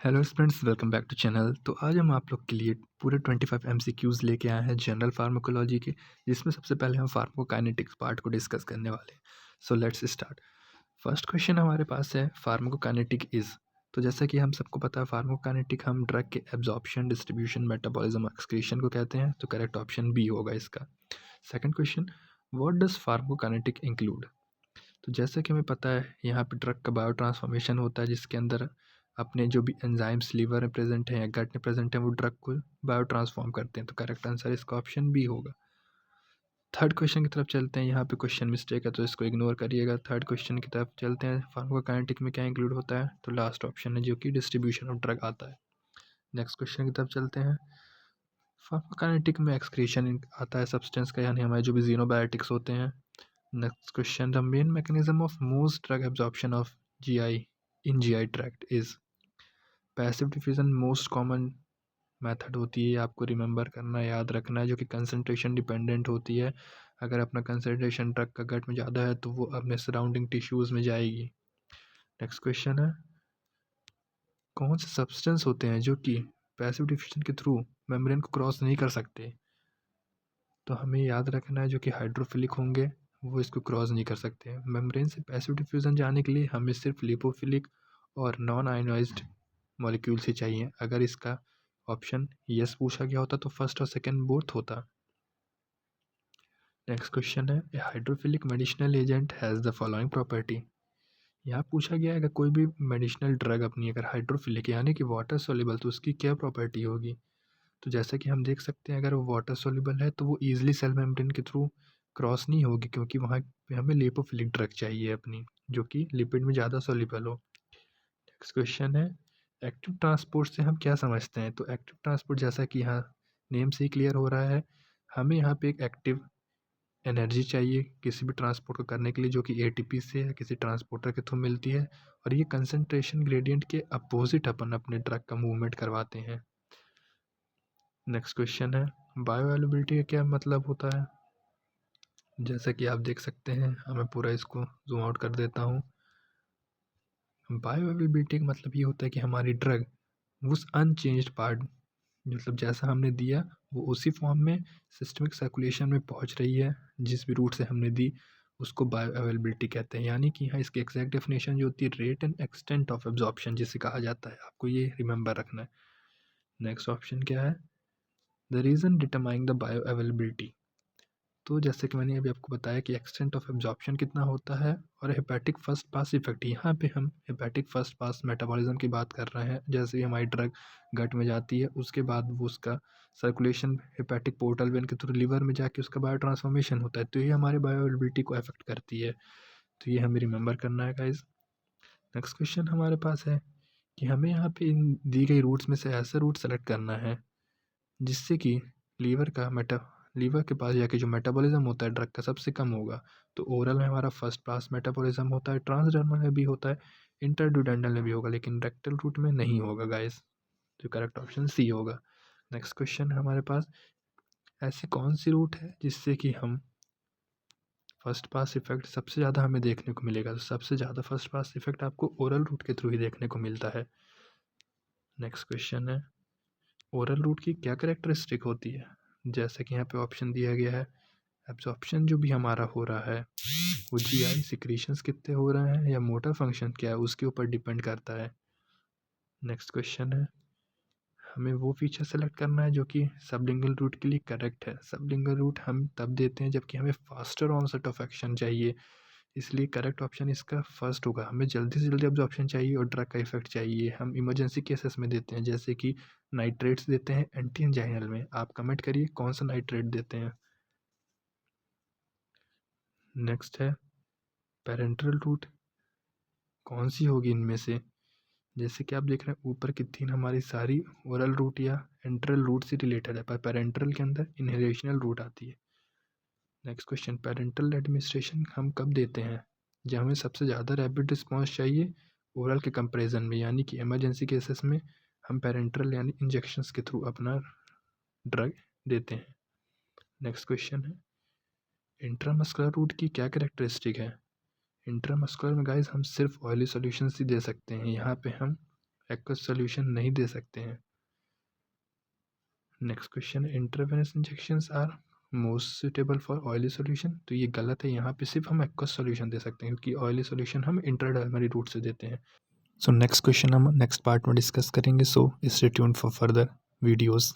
Hello friends, welcome back to channel. तो आज हम आप लोग के लिए पूरे 25 एमसीक्यूज़ लेके आए हैं जनरल फार्माकोलॉजी के, जिसमें सबसे पहले हम फार्माकोकाइनेटिक्स पार्ट को डिस्कस करने वाले हैं। So let's start. First question हमारे पास है फार्माकोकाइनेटिक इज़। तो जैसा कि हम सबको पता है, फार्माकोकाइनेटिक हम ड्रग के एब्जॉर्प्शन, डिस्ट्रीब्यूशन, मेटाबॉलिज्म, एक्सक्रीशन को कहते हैं। तो करेक्ट ऑप्शन बी होगा इसका। Second question, what does pharmacokinetic include. तो जैसा कि हमें पता है, यहाँ पे ड्रग का बायो ट्रांसफॉर्मेशन होता है, जिसके अंदर अपने जो भी एंजाइम्स लीवर में प्रेजेंट हैं या गट में प्रेजेंट हैं, वो ड्रग को बायो ट्रांसफॉर्म करते हैं। तो करेक्ट आंसर इसका ऑप्शन बी होगा। थर्ड क्वेश्चन की तरफ चलते हैं। यहाँ पे क्वेश्चन मिस्टेक है तो इसको इग्नोर करिएगा। थर्ड क्वेश्चन की तरफ चलते हैं। फार्माकोकाइनेटिक में क्या इंक्लूड होता है, तो लास्ट ऑप्शन है जो कि डिस्ट्रीब्यूशन ऑफ ड्रग आता है। नेक्स्ट क्वेश्चन की तरफ चलते हैं। फार्माकोकाइनेटिक में एक्सक्रीशन आता है सब्सटेंस का, यानी हमारे जो भी जीनोबायोटिक्स होते हैं। Next question, the main mechanism of most drug absorption of GI in GI tract is. Passive diffusion most common method होती है, आपको रिमेंबर करना है, याद रखना है, जो कि कंसंट्रेशन डिपेंडेंट होती है। अगर अपना कंसंट्रेशन ड्रग का गट में ज़्यादा है तो वो अपने सराउंडिंग टिश्यूज़ में जाएगी। नेक्स्ट क्वेश्चन है, कौन से सब्सटेंस होते हैं जो कि पैसिव डिफ्यूजन के थ्रू मेम्ब्रेन को क्रॉस नहीं कर सकते। तो हमें याद रखना है, जो कि हाइड्रोफिलिक होंगे वो इसको क्रॉस नहीं कर सकते। मेम्ब्रेन से पैसिव डिफ्यूज़न जाने के लिए हमें सिर्फ लिपोफिलिक और नॉन आयनाइज्ड मॉलिक्यूल्स ही चाहिए। अगर इसका ऑप्शन यस पूछा गया होता तो फर्स्ट और सेकंड बोथ होता। नेक्स्ट क्वेश्चन है, a hydrophilic medicinal agent has the following property. यहाँ पूछा गया है, अगर कोई भी मेडिसिनल ड्रग अपनी अगर हाइड्रोफिलिक यानी कि वाटर सोल्यूबल, तो उसकी क्या प्रॉपर्टी होगी। तो जैसा कि हम देख सकते हैं, अगर वो वाटर सोल्यूबल है तो वो ईजिली सेल मेम्ब्रेन के थ्रू क्रॉस नहीं होगी, क्योंकि वहाँ पे हमें लिपोफिलिक ड्रग चाहिए अपनी, जो कि लिपिड में ज़्यादा सोल्यूबल हो। नेक्स्ट क्वेश्चन है, एक्टिव ट्रांसपोर्ट से हम क्या समझते हैं। तो एक्टिव ट्रांसपोर्ट, जैसा कि यहाँ नेम से ही क्लियर हो रहा है, हमें यहाँ पे एक एक्टिव एनर्जी चाहिए किसी भी ट्रांसपोर्ट को करने के लिए, जो कि एटीपी से या किसी ट्रांसपोर्टर के थ्रू मिलती है। और ये कंसंट्रेशन ग्रेडियंट के अपोजिट अपन अपने ड्रग का मूवमेंट करवाते हैं। नेक्स्ट क्वेश्चन है, बायोअवेलेबिलिटी का क्या मतलब होता है। जैसा कि आप देख सकते हैं, मैं पूरा इसको जूम आउट कर देता हूँ। बायोअवेलेबिलिटी का मतलब ये होता है कि हमारी ड्रग उस अनचेंज्ड पार्ट, मतलब जैसा हमने दिया वो उसी फॉर्म में सिस्टमिक सर्कुलेशन में पहुंच रही है, जिस भी रूट से हमने दी उसको बायोअवेलेबिलिटी कहते हैं। यानी कि यहाँ इसकी एग्जैक्ट डेफिनेशन जो होती है, rate and extent of absorption जिसे कहा जाता है। आपको ये रिमेंबर रखना है। नेक्स्ट ऑप्शन क्या है, the reason determining the bioavailability. तो जैसे कि मैंने अभी आपको बताया कि एक्सटेंट ऑफ एब्जॉर्प्शन कितना होता है, और हेपेटिक फर्स्ट पास इफेक्ट। यहाँ पे हम हेपेटिक फर्स्ट पास मेटाबॉलिज्म की बात कर रहे हैं। जैसे ही हमारी ड्रग गट में जाती है, उसके बाद वो उसका सर्कुलेशन हेपेटिक पोर्टल वेन के थ्रू लिवर में जाके उसका बायो ट्रांसफॉर्मेशन होता है, तो ये हमारे बायोअवेलेबिलिटी को अफेक्ट करती है। तो ये हमें रिमेंबर करना है गाइज। नेक्स्ट क्वेश्चन हमारे पास है कि हमें यहाँ पे इन दी गई रूट्स में से ऐसा रूट सेलेक्ट करना है जिससे कि लीवर के पास जाके जो मेटाबॉलिज्म होता है ड्रग का सबसे कम होगा। तो ओरल में हमारा फर्स्ट पास मेटाबॉलिज्म होता है, ट्रांसडर्मल में भी होता है, इंटरड्यूडेंटल में भी होगा, लेकिन रेक्टल रूट में नहीं होगा गाइस। तो करेक्ट ऑप्शन सी होगा। नेक्स्ट क्वेश्चन हमारे पास, ऐसी कौन सी रूट है जिससे कि हम फर्स्ट पास इफेक्ट सबसे ज़्यादा हमें देखने को मिलेगा। तो सबसे ज़्यादा फर्स्ट पास इफेक्ट आपको ओरल रूट के थ्रू ही देखने को मिलता है। नेक्स्ट क्वेश्चन है, ओरल रूट की क्या करेक्टरिस्टिक होती है। जैसे कि यहाँ पे ऑप्शन दिया गया है, एब्जॉर्प्शन जो भी हमारा हो रहा है वो जीआई सिक्रीशंस कितने हो रहे हैं या मोटर फंक्शन क्या है, उसके ऊपर डिपेंड करता है। नेक्स्ट क्वेश्चन है, हमें वो फीचर सेलेक्ट करना है जो कि सबलिंगुअल रूट के लिए करेक्ट है। सबलिंगुअल रूट हम तब देते हैं जबकि हमें फास्टर ऑनसेट ऑफ एक्शन चाहिए, इसलिए करेक्ट ऑप्शन इसका फर्स्ट होगा। हमें जल्दी से जल्दी ऑब्जॉर्प्शन चाहिए और ड्रग का इफेक्ट चाहिए। हम इमरजेंसी केसेस में देते हैं, जैसे कि नाइट्रेट्स देते हैं एंटी एंजाइनल में। आप कमेंट करिए कौन सा नाइट्रेट देते हैं। नेक्स्ट है, पेरेंटल रूट कौन सी होगी इनमें से। जैसे कि आप देख रहे हैं ऊपर की तीन हमारी सारी ओरल रूट या एंट्रल रूट से रिलेटेड है, पर पेरेंटल के अंदर इनहेलेशनल रूट आती है। नेक्स्ट क्वेश्चन, पेरेंटल एडमिनिस्ट्रेशन हम कब देते हैं, जब हमें सबसे ज़्यादा रैपिड रिस्पॉन्स चाहिए ओरल के कंपेरिजन में, यानी कि इमरजेंसी केसेस में हम पेरेंटल यानी इंजेक्शंस के थ्रू अपना ड्रग देते हैं। नेक्स्ट क्वेश्चन है, इंट्रामस्कुलर रूट की क्या कैरेक्टरिस्टिक है। इंट्रामस्कुलर में गाइस हम सिर्फ ऑयली सॉल्यूशंस ही दे सकते हैं। यहाँ पे हम एक्वस सॉल्यूशन नहीं दे सकते हैं। Next question, intravenous injections are most suitable for oily solution. तो ये गलत है, यहाँ पे सिर्फ हम एक्वस सॉल्यूशन दे सकते हैं क्योंकि ऑयली सॉल्यूशन हम इंट्राडर्मरी रूट से देते हैं। सो नेक्स्ट क्वेश्चन हम नेक्स्ट पार्ट में डिस्कस करेंगे। So stay tuned for further videos.